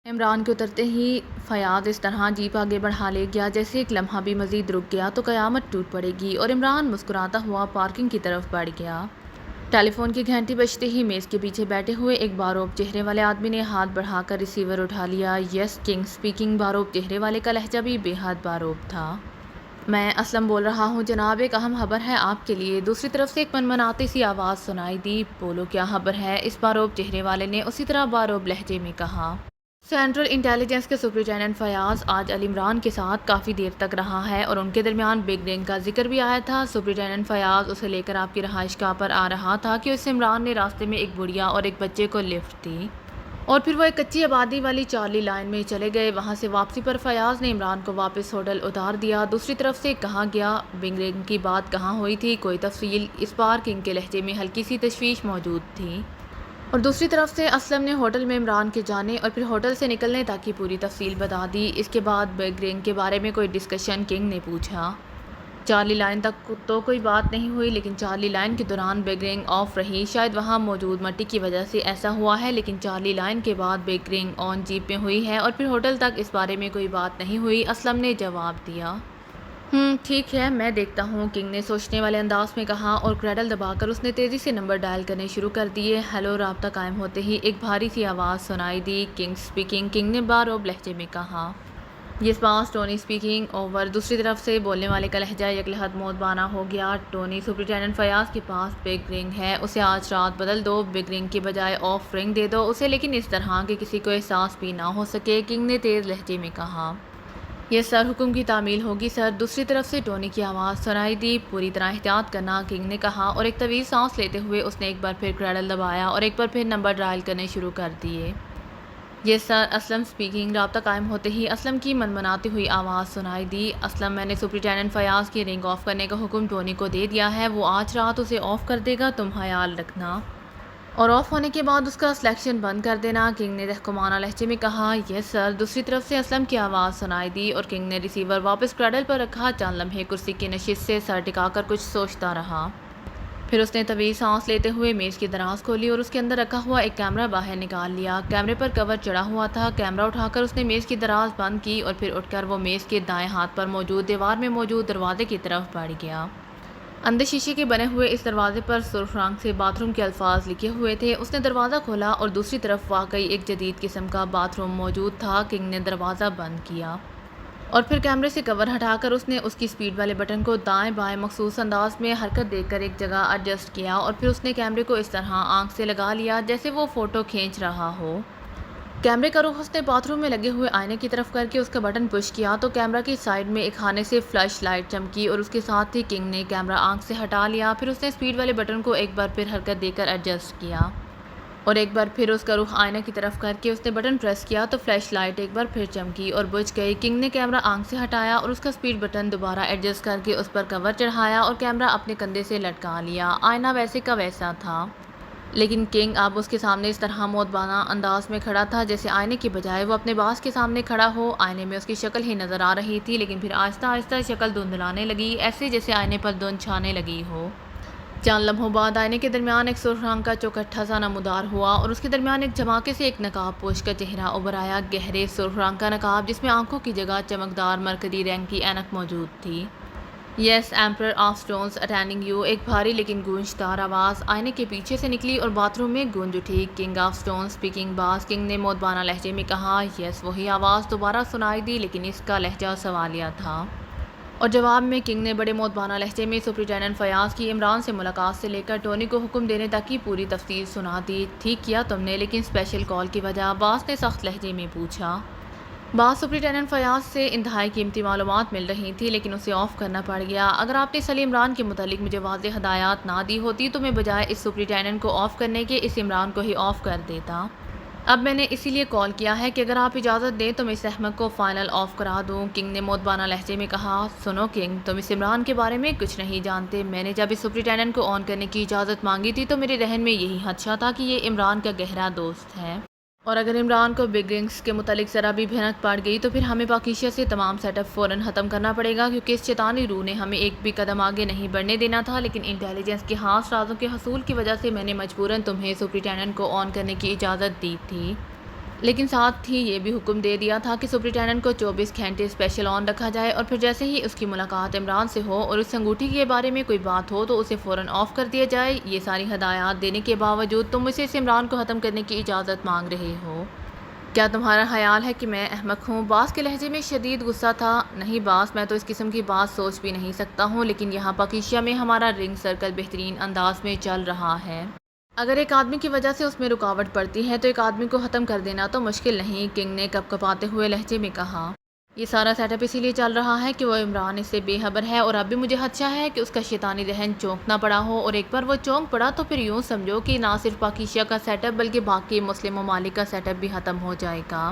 عمران کے اترتے ہی فیاض اس طرح جیپ آگے بڑھا لے گیا جیسے ایک لمحہ بھی مزید رک گیا تو قیامت ٹوٹ پڑے گی، اور عمران مسکراتا ہوا پارکنگ کی طرف بڑھ گیا۔ ٹیلی فون کی گھنٹی بجتے ہی میز کے پیچھے بیٹھے ہوئے ایک باروب چہرے والے آدمی نے ہاتھ بڑھا کر ریسیور اٹھا لیا۔ یس کنگ اسپیکنگ۔ باروب چہرے والے کا لہجہ بھی بے حد باروب تھا۔ میں اسلم بول رہا ہوں جناب، ایک اہم خبر ہے آپ کے لیے۔ دوسری طرف سے ایک منمناتی سی آواز سنائی دی۔ بولو کیا خبر ہے؟ اس باروب چہرے والے نے اسی طرح باروب لہجے میں کہا۔ سینٹرل انٹیلیجنس کے سپرنٹینڈنٹ فیاض آج علی عمران کے ساتھ کافی دیر تک رہا ہے اور ان کے درمیان بگ رنگ کا ذکر بھی آیا تھا۔ سپرنٹینڈنٹ فیاض اسے لے کر آپ کی رہائش گاہ پر آ رہا تھا کہ اس سے عمران نے راستے میں ایک بڑھیا اور ایک بچے کو لفٹ دی اور پھر وہ ایک کچی آبادی والی چارلی لائن میں چلے گئے۔ وہاں سے واپسی پر فیاض نے عمران کو واپس ہوٹل اتار دیا۔ دوسری طرف سے کہا گیا بگ رنگ کی بات کہاں ہوئی تھی، کوئی تفصیل؟ اس بار کنگ کے لہجے میں ہلکی سی تشویش موجود تھی۔ اور دوسری طرف سے اسلم نے ہوٹل میں عمران کے جانے اور پھر ہوٹل سے نکلنے تک کی پوری تفصیل بتا دی۔ اس کے بعد بگ رنگ کے بارے میں کوئی ڈسکشن؟ کنگ نے پوچھا۔ چارلی لائن تک تو کوئی بات نہیں ہوئی، لیکن چارلی لائن کے دوران بگ رنگ آف رہی۔ شاید وہاں موجود مٹی کی وجہ سے ایسا ہوا ہے، لیکن چارلی لائن کے بعد بگ رنگ آن جیپ میں ہوئی ہے اور پھر ہوٹل تک اس بارے میں کوئی بات نہیں ہوئی، اسلم نے جواب دیا۔ ٹھیک ہے، میں دیکھتا ہوں، کنگ نے سوچنے والے انداز میں کہا، اور کریڈل دبا کر اس نے تیزی سے نمبر ڈائل کرنے شروع کر دیے۔ ہیلو۔ رابطہ قائم ہوتے ہی ایک بھاری سی آواز سنائی دی۔ King speaking. کنگ نے باروب لہجے میں کہا۔ یس باس، ٹونی اسپیکنگ۔ اوور۔ دوسری طرف سے بولنے والے کا لہجہ یکلحد مودبانہ ہو گیا۔ ٹونی، سپرنٹینڈنٹ فیاض کے پاس بگ رنگ ہے، اسے آج رات بدل دو، بگ رنگ کی بجائے آف رنگ دے دو اسے، لیکن اس طرح کہ کسی کو احساس بھی نہ ہو سکے، کنگ نے تیز لہجے میں کہا۔ یس سر، حکم کی تعمیل ہوگی سر۔ دوسری طرف سے ٹونی کی آواز سنائی دی۔ پوری طرح احتیاط کرنا، کنگ نے کہا، اور ایک طویل سانس لیتے ہوئے اس نے ایک بار پھر کریڈل دبایا اور ایک بار پھر نمبر ڈائل کرنے شروع کر دیے۔ یس سر، اسلم اسپیکنگ۔ رابطہ قائم ہوتے ہی اسلم کی منمناتی ہوئی آواز سنائی دی۔ اسلم، میں نے سپرنٹینڈنٹ فیاض کی رنگ آف کرنے کا حکم ٹونی کو دے دیا ہے، وہ آج رات اسے آف کر دے گا، تم خیال رکھنا، اور آف ہونے کے بعد اس کا سلیکشن بند کر دینا، کنگ نے تحکمانہ لہجے میں کہا۔ یس سر۔ دوسری طرف سے اسلم کی آواز سنائی دی اور کنگ نے ریسیور واپس کریڈل پر رکھا۔ چند لمحے کرسی کی نشست سے سر ٹکا کر کچھ سوچتا رہا، پھر اس نے طویل سانس لیتے ہوئے میز کی دراز کھولی اور اس کے اندر رکھا ہوا ایک کیمرہ باہر نکال لیا۔ کیمرے پر کور چڑھا ہوا تھا۔ کیمرہ اٹھا کر اس نے میز کی دراز بند کی اور پھر اٹھ کر وہ میز کے دائیں ہاتھ پر موجود دیوار میں موجود دروازے کی طرف بڑھ گیا۔ اندر شیشے کے بنے ہوئے اس دروازے پر سرخ رنگ سے باتھ روم کے الفاظ لکھے ہوئے تھے۔ اس نے دروازہ کھولا اور دوسری طرف واقعی ایک جدید قسم کا باتھ روم موجود تھا۔ کنگ نے دروازہ بند کیا اور پھر کیمرے سے کور ہٹا کر اس نے اس کی سپیڈ والے بٹن کو دائیں بائیں مخصوص انداز میں حرکت دے کر ایک جگہ ایڈجسٹ کیا اور پھر اس نے کیمرے کو اس طرح آنکھ سے لگا لیا جیسے وہ فوٹو کھینچ رہا ہو۔ کیمرے کا رخ اس نے باتھ روم میں لگے ہوئے آئینے کی طرف کر کے اس کا بٹن پش کیا تو کیمرہ کی سائیڈ میں ایک خانے سے فلش لائٹ چمکی اور اس کے ساتھ ہی کنگ نے کیمرہ آنکھ سے ہٹا لیا۔ پھر اس نے سپیڈ والے بٹن کو ایک بار پھر حرکت دے کر ایڈجسٹ کیا اور ایک بار پھر اس کا رخ آئینہ کی طرف کر کے اس نے بٹن پریس کیا تو فلیش لائٹ ایک بار پھر چمکی اور بجھ گئی۔ کنگ نے کیمرہ آنکھ سے ہٹایا اور اس کا سپیڈ بٹن دوبارہ ایڈجسٹ کر کے اس پر کور چڑھایا اور کیمرہ اپنے کندھے سے لٹکا لیا۔ آئینہ ویسے کا ویسا تھا، لیکن کنگ اب اس کے سامنے اس طرح مودبانہ انداز میں کھڑا تھا جیسے آئینے کی بجائے وہ اپنے باس کے سامنے کھڑا ہو۔ آئینے میں اس کی شکل ہی نظر آ رہی تھی، لیکن پھر آہستہ آہستہ شکل دھندلانے لگی، ایسے جیسے آئینے پر دھند چھانے لگی ہو۔ چند لمحوں بعد آئینے کے درمیان ایک سرخ رنگ کا چوکٹھا سا نمودار ہوا اور اس کے درمیان ایک جھماکے سے ایک نقاب پوش کا چہرہ ابھر آیا، گہرے سرخ رنگ کا نقاب جس میں آنکھوں کی جگہ چمکدار مرکری رنگ کی اینک موجود تھی۔ Yes emperor of stones attending you, ایک بھاری لیکن گونجدار آواز آئینے کے پیچھے سے نکلی اور باتھ روم میں گونج اٹھی۔ King of stones speaking boss, king نے مودبانہ لہجے میں کہا۔ یس وہی آواز دوبارہ سنائی دی، لیکن اس کا لہجہ سوالیہ تھا، اور جواب میں کنگ نے بڑے مودبانہ لہجے میں سپرنٹینڈنٹ فیاض کی عمران سے ملاقات سے لے کر ٹونی کو حکم دینے تک کی پوری تفصیل سنا دی۔ ٹھیک کیا تم نے، لیکن اسپیشل کال کی وجہ؟ باس نے سخت لہجے میں پوچھا۔ باس، سپرنٹینڈنٹ فیاض سے انتہائی قیمتی معلومات مل رہی تھی لیکن اسے آف کرنا پڑ گیا۔ اگر آپ نے سلی عمران کے متعلق مجھے واضح ہدایات نہ دی ہوتی تو میں بجائے اس سپرنٹینڈنٹ کو آف کرنے کے اس عمران کو ہی آف کر دیتا۔ اب میں نے اسی لیے کال کیا ہے کہ اگر آپ اجازت دیں تو میں اس احمق کو فائنل آف کرا دوں، کنگ نے مودبانہ لہجے میں کہا۔ سنو کنگ، تم اس عمران کے بارے میں کچھ نہیں جانتے۔ میں نے جب اس سپرنٹینڈنٹ کو آن کرنے کی اجازت مانگی تھی تو میرے ذہن میں یہی خدشہ تھا کہ یہ عمران کا گہرا دوست ہے، اور اگر عمران کو بگ رنگز کے متعلق ذرا بھی بھنک پڑ گئی تو پھر ہمیں پاکیزہ سے تمام سیٹ اپ فوراً ختم کرنا پڑے گا، کیونکہ اس شیطانی روح نے ہمیں ایک بھی قدم آگے نہیں بڑھنے دینا تھا۔ لیکن انٹیلیجنس کے خاص رازوں کے حصول کی وجہ سے میں نے مجبوراً تمہیں سپرنٹینڈنٹ کو آن کرنے کی اجازت دی تھی، لیکن ساتھ ہی یہ بھی حکم دے دیا تھا کہ سپرنٹینڈنٹ کو 24 گھنٹے اسپیشل آن رکھا جائے اور پھر جیسے ہی اس کی ملاقات عمران سے ہو اور اس انگوٹھی کے بارے میں کوئی بات ہو تو اسے فوراً آف کر دیا جائے۔ یہ ساری ہدایات دینے کے باوجود تم مجھ سے اس عمران کو ختم کرنے کی اجازت مانگ رہے ہو؟ کیا تمہارا خیال ہے کہ میں احمق ہوں؟ باس کے لہجے میں شدید غصہ تھا۔ نہیں باس، میں تو اس قسم کی بات سوچ بھی نہیں سکتا ہوں، لیکن یہاں پاکیزا میں ہمارا رنگ سرکل بہترین انداز میں چل رہا ہے۔ اگر ایک آدمی کی وجہ سے اس میں رکاوٹ پڑتی ہے تو ایک آدمی کو ختم کر دینا تو مشکل نہیں، کنگ نے کپکپاتے ہوئے لہجے میں کہا۔ یہ سارا سیٹ اپ اسی لیے چل رہا ہے کہ وہ عمران اس سے بے خبر ہے، اور اب بھی مجھے خدشہ ہے کہ اس کا شیطانی ذہن چونک نہ پڑا ہو، اور ایک بار وہ چونک پڑا تو پھر یوں سمجھو کہ نہ صرف پاکیزا کا سیٹ اپ بلکہ باقی مسلم ممالک کا سیٹ اپ بھی ختم ہو جائے گا،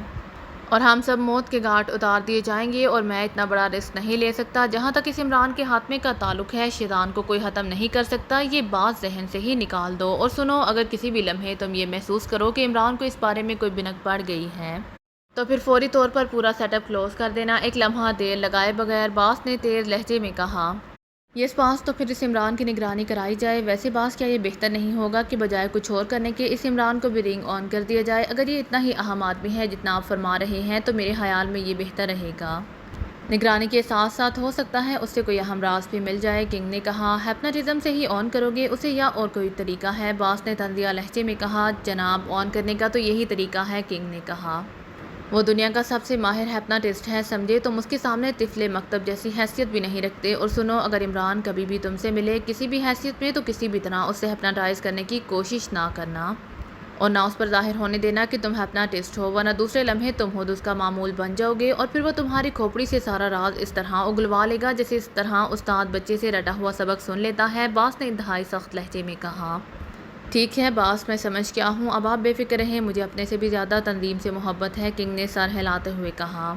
اور ہم سب موت کے گھاٹ اتار دیے جائیں گے، اور میں اتنا بڑا رسک نہیں لے سکتا۔ جہاں تک اس عمران کے خاتمے کا تعلق ہے، شیطان کو کوئی ختم نہیں کر سکتا، یہ بات ذہن سے ہی نکال دو۔ اور سنو، اگر کسی بھی لمحے تم یہ محسوس کرو کہ عمران کو اس بارے میں کوئی بھنک پڑ گئی ہے تو پھر فوری طور پر پورا سیٹ اپ کلوز کر دینا۔ ایک لمحہ دیر لگائے بغیر باس نے تیز لہجے میں کہا۔ یس باس، تو پھر اس عمران کی نگرانی کرائی جائے۔ ویسے باس، کیا یہ بہتر نہیں ہوگا کہ بجائے کچھ اور کرنے کے اس عمران کو بھی رنگ آن کر دیا جائے؟ اگر یہ اتنا ہی اہم آدمی ہے جتنا آپ فرما رہے ہیں تو میرے خیال میں یہ بہتر رہے گا۔ نگرانی کے ساتھ ساتھ ہو سکتا ہے اس سے کوئی اہم راز بھی مل جائے، کنگ نے کہا۔ ہپناٹزم سے ہی آن کرو گے اسے یا اور کوئی طریقہ ہے؟ باس نے طنزیہ لہجے میں کہا۔ جناب، آن کرنے کا تو یہی طریقہ ہے، کنگ نے کہا۔ وہ دنیا کا سب سے ماہر ہپناٹسٹ ہے، سمجھے؟ تم اس کے سامنے طفل مکتب جیسی حیثیت بھی نہیں رکھتے۔ اور سنو، اگر عمران کبھی بھی تم سے ملے کسی بھی حیثیت میں تو کسی بھی طرح اس سے ہپناٹائز کرنے کی کوشش نہ کرنا، اور نہ اس پر ظاہر ہونے دینا کہ تم ہپناٹسٹ ہو، ورنہ دوسرے لمحے تم خود اس کا معمول بن جاؤ گے، اور پھر وہ تمہاری کھوپڑی سے سارا راز اس طرح اگلوا لے گا جیسے اس طرح استاد بچے سے رٹا ہوا سبق سن لیتا ہے، باس نے انتہائی سخت لہجے میں کہا۔ ٹھیک ہے باس، میں سمجھ گیا ہوں، اب آپ بے فکر رہیں، مجھے اپنے سے بھی زیادہ تنظیم سے محبت ہے، کنگ نے سر ہلاتے ہوئے کہا۔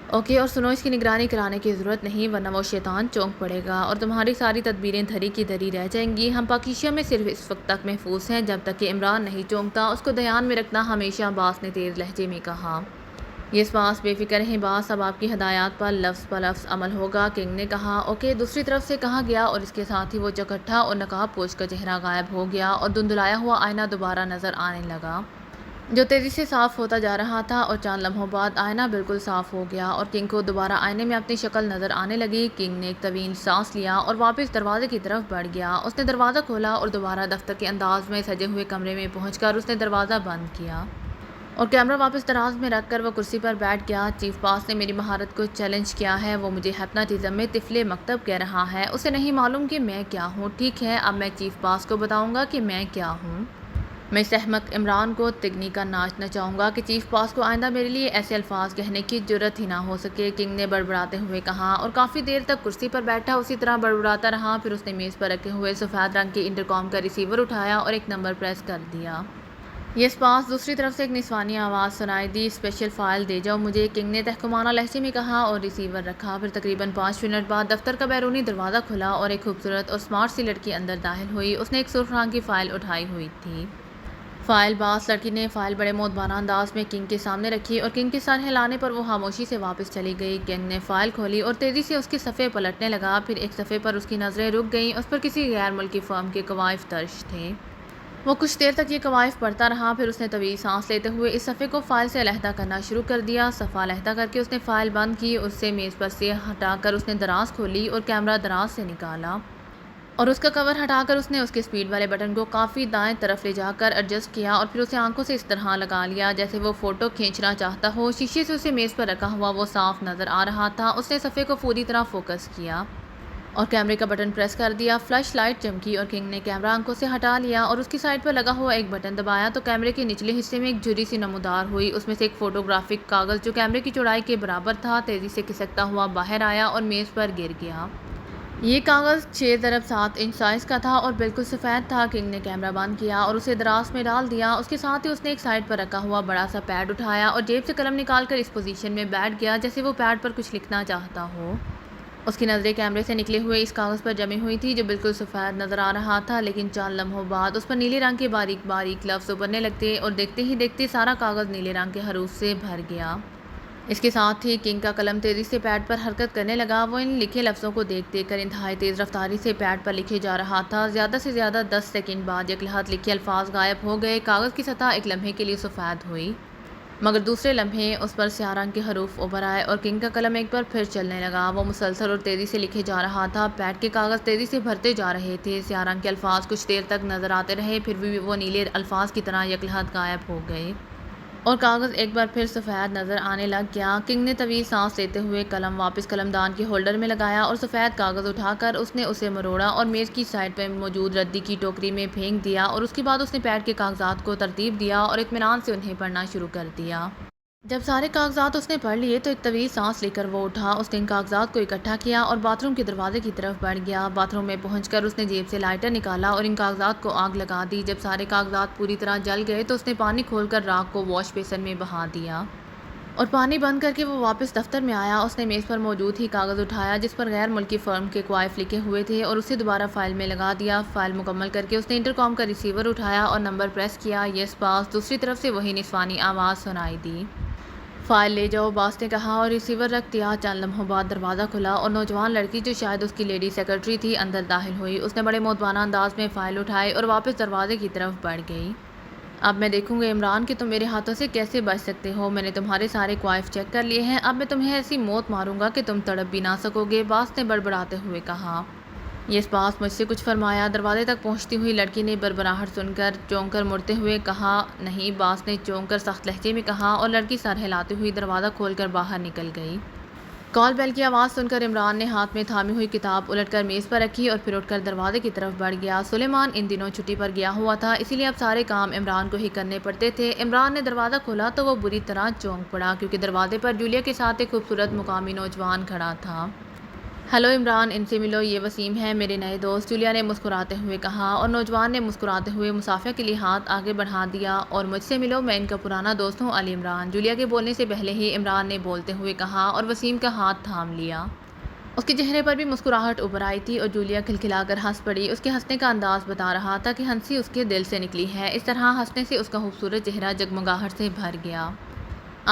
اوکے، اور سنو، اس کی نگرانی کرانے کی ضرورت نہیں، ورنہ وہ شیطان چونک پڑے گا اور تمہاری ساری تدبیریں دھری کی دھری رہ جائیں گی۔ ہم پاکیزا میں صرف اس وقت تک محفوظ ہیں جب تک کہ عمران نہیں چونکتا، اس کو دھیان میں رکھنا ہمیشہ، باس نے تیز لہجے میں کہا۔ یس باس، بے فکر رہیں باس، اب آپ کی ہدایات پر لفظ بلفظ عمل ہوگا، کنگ نے کہا۔ اوکے، دوسری طرف سے کہا گیا، اور اس کے ساتھ ہی وہ چکٹھا اور نقاب پوش کا چہرہ غائب ہو گیا اور دھندلایا ہوا آئینہ دوبارہ نظر آنے لگا جو تیزی سے صاف ہوتا جا رہا تھا، اور چند لمحوں بعد آئینہ بالکل صاف ہو گیا اور کنگ کو دوبارہ آئینے میں اپنی شکل نظر آنے لگی۔ کنگ نے ایک طویل سانس لیا اور واپس دروازے کی طرف بڑھ گیا۔ اس نے دروازہ کھولا اور دوبارہ دفتر کے انداز میں سجے ہوئے کمرے میں پہنچ کر اس نے دروازہ بند کیا اور کیمرہ واپس دراز میں رکھ کر وہ کرسی پر بیٹھ گیا۔ چیف باس نے میری مہارت کو چیلنج کیا ہے، وہ مجھے ہپناٹزم میں طفل مکتب کہہ رہا ہے، اسے نہیں معلوم کہ میں کیا ہوں۔ ٹھیک ہے، اب میں چیف باس کو بتاؤں گا کہ میں کیا ہوں۔ میں اس احمق عمران کو تگنی کا ناچ نچاؤں گا کہ چیف باس کو آئندہ میرے لیے ایسے الفاظ کہنے کی جرأت ہی نہ ہو سکے، کنگ نے بڑبڑاتے ہوئے کہا، اور کافی دیر تک کرسی پر بیٹھا اسی طرح بڑبڑاتا رہا۔ پھر اس نے میز پر رکھے ہوئے سفید رنگ کے انٹرکام کا ریسیور اٹھایا اور ایک نمبر پریس کر دیا۔ یس باس، دوسری طرف سے ایک نسوانی آواز سنائی دی۔ اسپیشل فائل دے جاؤ مجھے، کنگ نے تحکمانہ لہجے میں کہا اور ریسیور رکھا۔ پھر تقریباً 5 منٹ بعد دفتر کا بیرونی دروازہ کھلا اور ایک خوبصورت اور اسمارٹ سی لڑکی اندر داخل ہوئی۔ اس نے ایک سرخ رنگ کی فائل اٹھائی ہوئی تھی۔ فائل باس، لڑکی نے فائل بڑے مؤدبانہ انداز میں کنگ کے سامنے رکھی اور کنگ کے سر ہلانے پر وہ خاموشی سے واپس چلی گئی۔ کنگ نے فائل کھولی اور تیزی سے اس کے صفحے پلٹنے لگا، پھر ایک صفحے پر اس کی نظریں رک گئیں، اس پر کسی غیر ملکی فرم کے کوائف درج تھے۔ وہ کچھ دیر تک یہ کوائف پڑھتا رہا، پھر اس نے طویل سانس لیتے ہوئے اس صفحے کو فائل سے علیحدہ کرنا شروع کر دیا۔ صفحہ علیحدہ کر کے اس نے فائل بند کی، اس سے میز پر سے ہٹا کر اس نے دراز کھولی اور کیمرہ دراز سے نکالا اور اس کا کور ہٹا کر اس نے اس کے سپیڈ والے بٹن کو کافی دائیں طرف لے جا کر ایڈجسٹ کیا اور پھر اسے آنکھوں سے اس طرح لگا لیا جیسے وہ فوٹو کھینچنا چاہتا ہو۔ شیشے سے اسے میز پر رکھا ہوا وہ صاف نظر آ رہا تھا۔ اس نے صفحے کو پوری طرح فوکس کیا اور کیمرے کا بٹن پریس کر دیا۔ فلش لائٹ چمکی اور کنگ نے کیمرہ آنکھوں سے ہٹا لیا اور اس کی سائڈ پر لگا ہوا ایک بٹن دبایا تو کیمرے کے نچلے حصے میں ایک جھری سی نمودار ہوئی۔ اس میں سے ایک فوٹوگرافک کاغذ جو کیمرے کی چوڑائی کے برابر تھا تیزی سے کھسکتا ہوا باہر آیا اور میز پر گر گیا۔ یہ کاغذ 6x7 انچ سائز کا تھا اور بالکل سفید تھا۔ کنگ نے کیمرہ بند کیا اور اسے دراز میں ڈال دیا۔ اس کے ساتھ ہی اس نے ایک سائڈ پر رکھا ہوا بڑا سا پیڈ اٹھایا اور جیب سے قلم نکال کر اس پوزیشن میں بیٹھ گیا جیسے وہ پیڈ پر کچھ لکھنا چاہتا ہو۔ اس کی نظریں کیمرے سے نکلے ہوئے اس کاغذ پر جمی ہوئی تھی جو بالکل سفید نظر آ رہا تھا، لیکن چند لمحوں بعد اس پر نیلے رنگ کے باریک باریک لفظ ابھرنے لگتے اور دیکھتے ہی دیکھتے سارا کاغذ نیلے رنگ کے حروف سے بھر گیا۔ اس کے ساتھ ہی کنگ کا قلم تیزی سے پیڈ پر حرکت کرنے لگا۔ وہ ان لکھے لفظوں کو دیکھ دیکھ کر انتہائی تیز رفتاری سے پیڈ پر لکھے جا رہا تھا۔ زیادہ سے زیادہ 10 سیکنڈ بعد یکلہت لکھے الفاظ غائب ہو گئے۔ کاغذ کی سطح ایک لمحے کے لیے سفید ہوئی، مگر دوسرے لمحے اس پر سیاہ رنگ کے حروف ابھر آئے اور کنگ کا قلم ایک بار پھر چلنے لگا۔ وہ مسلسل اور تیزی سے لکھے جا رہا تھا، پیڈ کے کاغذ تیزی سے بھرتے جا رہے تھے۔ سیاہ رنگ کے الفاظ کچھ دیر تک نظر آتے رہے، پھر بھی وہ نیلے الفاظ کی طرح یکلہت غائب ہو گئے اور کاغذ ایک بار پھر سفید نظر آنے لگ گیا۔ کنگ نے طویل سانس لیتے ہوئے قلم واپس قلمدان کے ہولڈر میں لگایا اور سفید کاغذ اٹھا کر اس نے اسے مروڑا اور میز کی سائڈ پہ موجود ردی کی ٹوکری میں پھینک دیا، اور اس کے بعد اس نے پیڈ کے کاغذات کو ترتیب دیا اور اطمینان سے انہیں پڑھنا شروع کر دیا۔ جب سارے کاغذات اس نے پڑھ لیے تو ایک طویل سانس لے کر وہ اٹھا۔ اس نے ان کاغذات کو اکٹھا کیا اور باتھ روم کے دروازے کی طرف بڑھ گیا۔ باتھ روم میں پہنچ کر اس نے جیب سے لائٹر نکالا اور ان کاغذات کو آگ لگا دی۔ جب سارے کاغذات پوری طرح جل گئے تو اس نے پانی کھول کر راکھ کو واش بیسن میں بہا دیا اور پانی بند کر کے وہ واپس دفتر میں آیا۔ اس نے میز پر موجود ہی کاغذ اٹھایا جس پر غیر ملکی فرم کے کوائف لکھے ہوئے تھے اور اسے دوبارہ فائل میں لگا دیا۔ فائل مکمل کر کے اس نے انٹرکام کا ریسیور اٹھایا اور نمبر پریس کیا۔ یس باس، دوسری طرف سے وہی نسوانی آواز سنائی دی۔ فائل لے جاؤ، باس نے کہا اور ریسیور رکھ دیا۔ چند لمحوں بعد دروازہ کھلا اور نوجوان لڑکی جو شاید اس کی لیڈی سیکرٹری تھی اندر داخل ہوئی۔ اس نے بڑے مؤدبانہ انداز میں فائل اٹھائی اور واپس دروازے کی طرف بڑھ گئی۔ اب میں دیکھوں گا عمران کہ تم میرے ہاتھوں سے کیسے بچ سکتے ہو۔ میں نے تمہارے سارے کوائف چیک کر لیے ہیں۔ اب میں تمہیں ایسی موت ماروں گا کہ تم تڑپ بھی نہ سکو گے، باس نے بڑبڑاتے ہوئے کہا۔ یس باس، مجھ سے کچھ فرمایا؟ دروازے تک پہنچتی ہوئی لڑکی نے بربراہٹ سن کر چونک کر مڑتے ہوئے کہا۔ نہیں، باس نے چونک کر سخت لہجے میں کہا اور لڑکی سر ہلاتے ہوئی دروازہ کھول کر باہر نکل گئی۔ کال بیل کی آواز سن کر عمران نے ہاتھ میں تھامی ہوئی کتاب الٹ کر میز پر رکھی اور پھر اٹھ کر دروازے کی طرف بڑھ گیا۔ سلیمان ان دنوں چھٹی پر گیا ہوا تھا، اسی لیے اب سارے کام عمران کو ہی کرنے پڑتے تھے۔ عمران نے دروازہ کھولا تو وہ بری طرح چونک پڑا کیونکہ دروازے پر جولیا کے ساتھ ایک خوبصورت مقامی نوجوان کھڑا تھا۔ ہیلو عمران، ان سے ملو، یہ وسیم ہے، میرے نئے دوست، جولیا نے مسکراتے ہوئے کہا اور نوجوان نے مسکراتے ہوئے مسافہ کے لیے ہاتھ آگے بڑھا دیا۔ اور مجھ سے ملو، میں ان کا پرانا دوست ہوں، علی عمران، جولیا کے بولنے سے پہلے ہی عمران نے بولتے ہوئے کہا اور وسیم کا ہاتھ تھام لیا۔ اس کے چہرے پر بھی مسکراہٹ ابھر آئی تھی اور جولیا کھلکھلا کر ہنس پڑی۔ اس کے ہنسنے کا انداز بتا رہا تھا کہ ہنسی اس کے دل سے نکلی ہے۔ اس طرح ہنسنے سے اس کا خوبصورت چہرہ جگمگاہٹ سے بھر گیا۔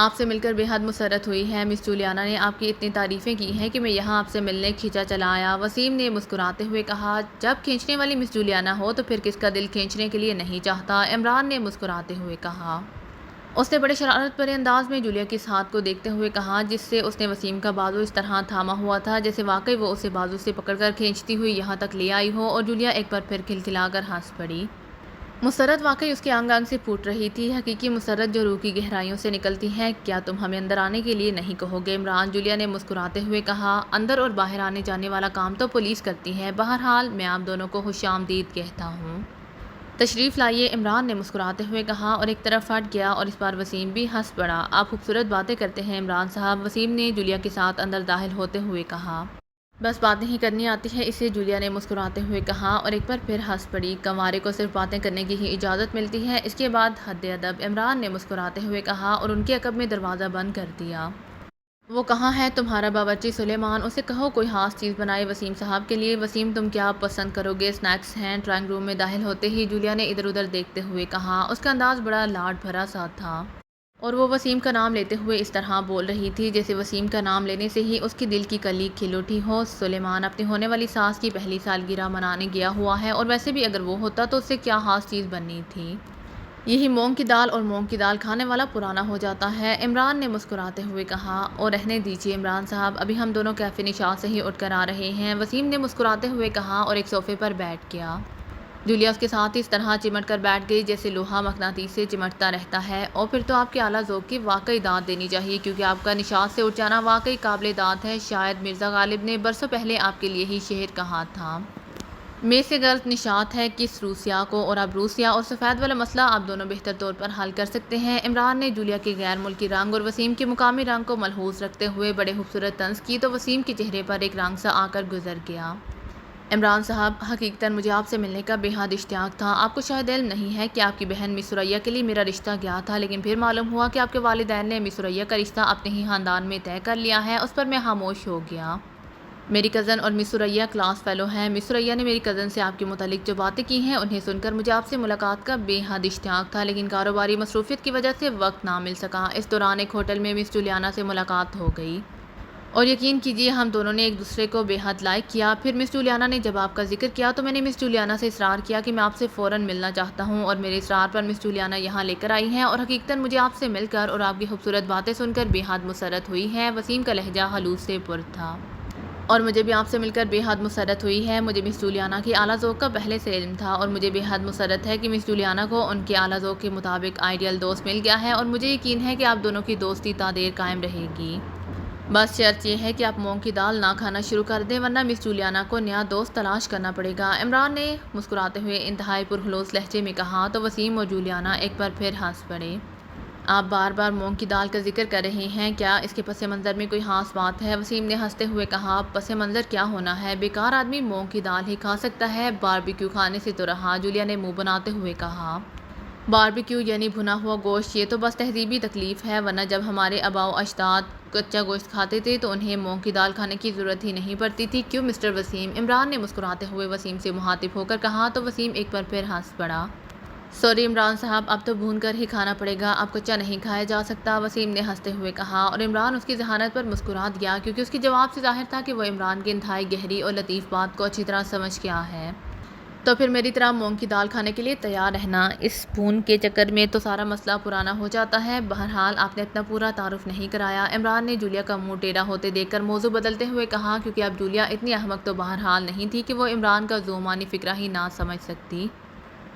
آپ سے مل کر بے حد مسرت ہوئی ہے، مس جولیانا نے آپ کی اتنی تعریفیں کی ہیں کہ میں یہاں آپ سے ملنے کھینچا چلا آیا، وسیم نے مسکراتے ہوئے کہا۔ جب کھینچنے والی مس جولیانا ہو تو پھر کس کا دل کھینچنے کے لیے نہیں چاہتا، عمران نے مسکراتے ہوئے کہا۔ اس نے بڑے شرارت بھرے انداز میں جولیا کے اس ہاتھ کو دیکھتے ہوئے کہا جس سے اس نے وسیم کا بازو اس طرح تھاما ہوا تھا جیسے واقعی وہ اسے بازو سے پکڑ کر کھینچتی ہوئی یہاں تک لے آئی ہو، اور جولیا ایک بار پھر کھلکھلا کر ہنس پڑی۔ مسرت واقعی اس کے انگ انگ سے پھوٹ رہی تھی، حقیقی مسرت جو روح کی گہرائیوں سے نکلتی ہے۔ کیا تم ہمیں اندر آنے کے لیے نہیں کہو گے عمران، جولیا نے مسکراتے ہوئے کہا۔ اندر اور باہر آنے جانے والا کام تو پولیس کرتی ہے، بہرحال میں آپ دونوں کو خوش آمدید کہتا ہوں۔ تشریف لائیے، عمران نے مسکراتے ہوئے کہا اور ایک طرف ہٹ گیا، اور اس بار وسیم بھی ہنس پڑا۔ آپ خوبصورت باتیں کرتے ہیں عمران صاحب، وسیم نے جولیا کے ساتھ اندر داخل ہوتے ہوئے کہا۔ بس باتیں ہی کرنی آتی ہے اسے، جولیا نے مسکراتے ہوئے کہا اور ایک بار پھر ہنس پڑی۔ کنوارے کو صرف باتیں کرنے کی ہی اجازت ملتی ہے، اس کے بعد حد ادب، عمران نے مسکراتے ہوئے کہا اور ان کے عقب میں دروازہ بند کر دیا۔ وہ کہاں ہے تمہارا باورچی سلیمان، اسے کہو کوئی خاص چیز بنائے وسیم صاحب کے لیے۔ وسیم تم کیا پسند کرو گے، اسنیکس ہیں؟ ڈرائنگ روم میں داخل ہوتے ہی جولیا نے ادھر ادھر دیکھتے ہوئے کہا۔ اس کا انداز بڑا لاڈ بھرا سا تھا اور وہ وسیم کا نام لیتے ہوئے اس طرح بول رہی تھی جیسے وسیم کا نام لینے سے ہی اس کی دل کی کلی کھل اٹھی ہو۔ سلیمان اپنی ہونے والی ساس کی پہلی سالگرہ منانے گیا ہوا ہے، اور ویسے بھی اگر وہ ہوتا تو اس سے کیا خاص چیز بننی تھی، یہی مونگ کی دال، اور مونگ کی دال کھانے والا پرانا ہو جاتا ہے، عمران نے مسکراتے ہوئے کہا۔ اور رہنے دیجیے عمران صاحب، ابھی ہم دونوں کیفے نشاط سے ہی اٹھ کر آ رہے ہیں، وسیم نے مسکراتے ہوئے کہا اور ایک صوفے پر بیٹھ گیا۔ جولیا اس کے ساتھ اس طرح چمٹ کر بیٹھ گئی جیسے لوہا مقناطیس سے چمٹتا رہتا ہے۔ اور پھر تو آپ کے اعلیٰ ذوق کی واقعی داد دینی چاہیے، کیونکہ آپ کا نشاط سے اٹھ جانا واقعی قابل داد ہے، شاید مرزا غالب نے برسوں پہلے آپ کے لیے ہی شعر کہا تھا۔ میں سے غرض نشاط ہے کس روسیہ کو، اور اب روسیہ اور سفید والا مسئلہ آپ دونوں بہتر طور پر حل کر سکتے ہیں۔ عمران نے جولیا کے غیر ملکی رنگ اور وسیم کے مقامی رنگ کو ملحوظ رکھتے ہوئے بڑے خوبصورت طنز کی تو وسیم کے چہرے پر ایک رنگ سا آ کر گزر گیا۔ عمران صاحب، حقیقتاً مجھے آپ سے ملنے کا بے حد اشتیاق تھا۔ آپ کو شاید علم نہیں ہے کہ آپ کی بہن مس ثریا کے لیے میرا رشتہ کیا تھا، لیکن پھر معلوم ہوا کہ آپ کے والدین نے مس ثریا کا رشتہ اپنے ہی خاندان میں طے کر لیا ہے۔ اس پر میں خاموش ہو گیا۔ میری کزن اور مس ثریا کلاس فیلو ہیں، مس ثریا نے میری کزن سے آپ کے متعلق جو باتیں کی ہیں انہیں سن کر مجھے آپ سے ملاقات کا بے حد اشتیاق تھا، لیکن کاروباری مصروفیت کی وجہ سے وقت نہ مل سکا۔ اس دوران ایک ہوٹل میں مس جولیانا سے ملاقات ہو گئی۔ اور یقین کیجیے ہم دونوں نے ایک دوسرے کو بے حد لائک کیا۔ پھر مس جولیانا نے جب آپ کا ذکر کیا تو میں نے مس جولیانا سے اصرار کیا کہ میں آپ سے فوراً ملنا چاہتا ہوں، اور میرے اصرار پر مس جولیانا یہاں لے کر آئی ہیں، اور حقیقتاً مجھے آپ سے مل کر اور آپ کی خوبصورت باتیں سن کر بے حد مسرت ہوئی ہے۔ وسیم کا لہجہ خلوص سے پر تھا۔ اور مجھے بھی آپ سے مل کر بے حد مسرت ہوئی ہے۔ مجھے مس جولیانا کی اعلیٰ ذوق کا پہلے سے علم تھا، اور مجھے بے حد مسرت ہے کہ مس جولیانا کو ان کے اعلیٰ ذوق کے مطابق آئیڈیل دوست مل گیا ہے، اور مجھے یقین ہے کہ آپ دونوں کی دوستی تا دیر قائم رہے گی۔ بس شرط یہ ہے کہ آپ مونگ کی دال نہ کھانا شروع کر دیں، ورنہ مس جولیانا کو نیا دوست تلاش کرنا پڑے گا۔ عمران نے مسکراتے ہوئے انتہائی پرخلوص لہجے میں کہا تو وسیم اور جولیانا ایک بار پھر ہنس پڑے۔ آپ بار بار مونگ کی دال کا ذکر کر رہے ہیں، کیا اس کے پس منظر میں کوئی خاص بات ہے؟ وسیم نے ہنستے ہوئے کہا، پس منظر کیا ہونا ہے، بیکار آدمی مونگ کی دال ہی کھا سکتا ہے، باربیکیو کھانے سے تو رہا۔ جولیا نے منہ بناتے ہوئے کہا، باربیکیو یعنی بھنا ہوا گوشت، یہ تو بس تہذیبی تکلیف ہے، ورنہ جب ہمارے آباء و اجداد کچا گوشت کھاتے تھے تو انہیں مونگ کی دال کھانے کی ضرورت ہی نہیں پڑتی تھی، کیوں مسٹر وسیم؟ عمران نے مسکراتے ہوئے وسیم سے مخاطب ہو کر کہا تو وسیم ایک بار پھر ہنس پڑا۔ سوری عمران صاحب، اب تو بھون کر ہی کھانا پڑے گا، اب کچا نہیں کھایا جا سکتا، وسیم نے ہنستے ہوئے کہا، اور عمران اس کی ذہانت پر مسکرا دیا، کیونکہ اس کے جواب سے ظاہر تھا کہ وہ عمران کی انتہائی گہری اور لطیف بات کو اچھی طرح سمجھ گیا ہے۔ تو پھر میری طرح مونگ کی دال کھانے کے لیے تیار رہنا، اس بھون کے چکر میں تو سارا مسئلہ پرانا ہو جاتا ہے۔ بہرحال آپ نے اپنا پورا تعارف نہیں کرایا۔ عمران نے جولیا کا منہ ٹیڑھا ہوتے دیکھ کر موضوع بدلتے ہوئے کہا، کیونکہ اب جولیا اتنی احمق تو بہرحال نہیں تھی کہ وہ عمران کا ذومانی فکرہ ہی نہ سمجھ سکتی۔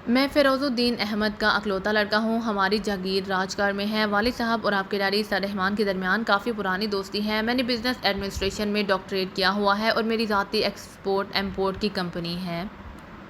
میں فیروز الدین احمد کا اکلوتا لڑکا ہوں، ہماری جاگیر راجکار میں ہے، والد صاحب اور آپ کے ڈیڈی سر رحمان کے درمیان کافی پرانی دوستی ہے۔ میں نے بزنس ایڈمنسٹریشن میں ڈاکٹریٹ کیا ہوا ہے، اور میری ذاتی ایکسپورٹ امپورٹ کی کمپنی ہے،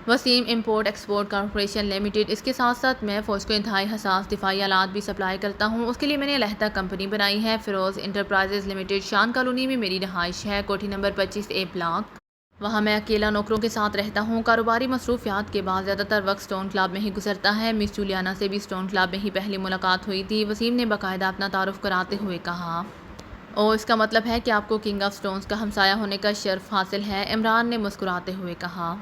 Wasim import export corporation limited. اس کے ساتھ ساتھ میں فوج کو انتہائی حساس دفاعی آلات بھی سپلائی کرتا ہوں، اس کے لیے میں نے علیحدہ کمپنی بنائی ہے، فیروز انٹرپرائزز لمیٹڈ۔ شان کالونی میں میری رہائش ہے، کوٹھی نمبر 25A بلاک۔ وہاں میں اکیلا نوکروں کے ساتھ رہتا ہوں۔ کاروباری مصروفیات کے بعد زیادہ تر وقت اسٹون کلب میں ہی گزرتا ہے۔ مس جولیانا سے بھی اسٹون کلب میں ہی پہلی ملاقات ہوئی تھی، وسیم نے باقاعدہ اپنا تعارف کراتے ہوئے کہا۔ او، اس کا مطلب ہے کہ آپ کو کنگ آف اسٹونز کا ہمسایہ ہونے کا شرف حاصل ہے، عمران نے مسکراتے ہوئے کہا۔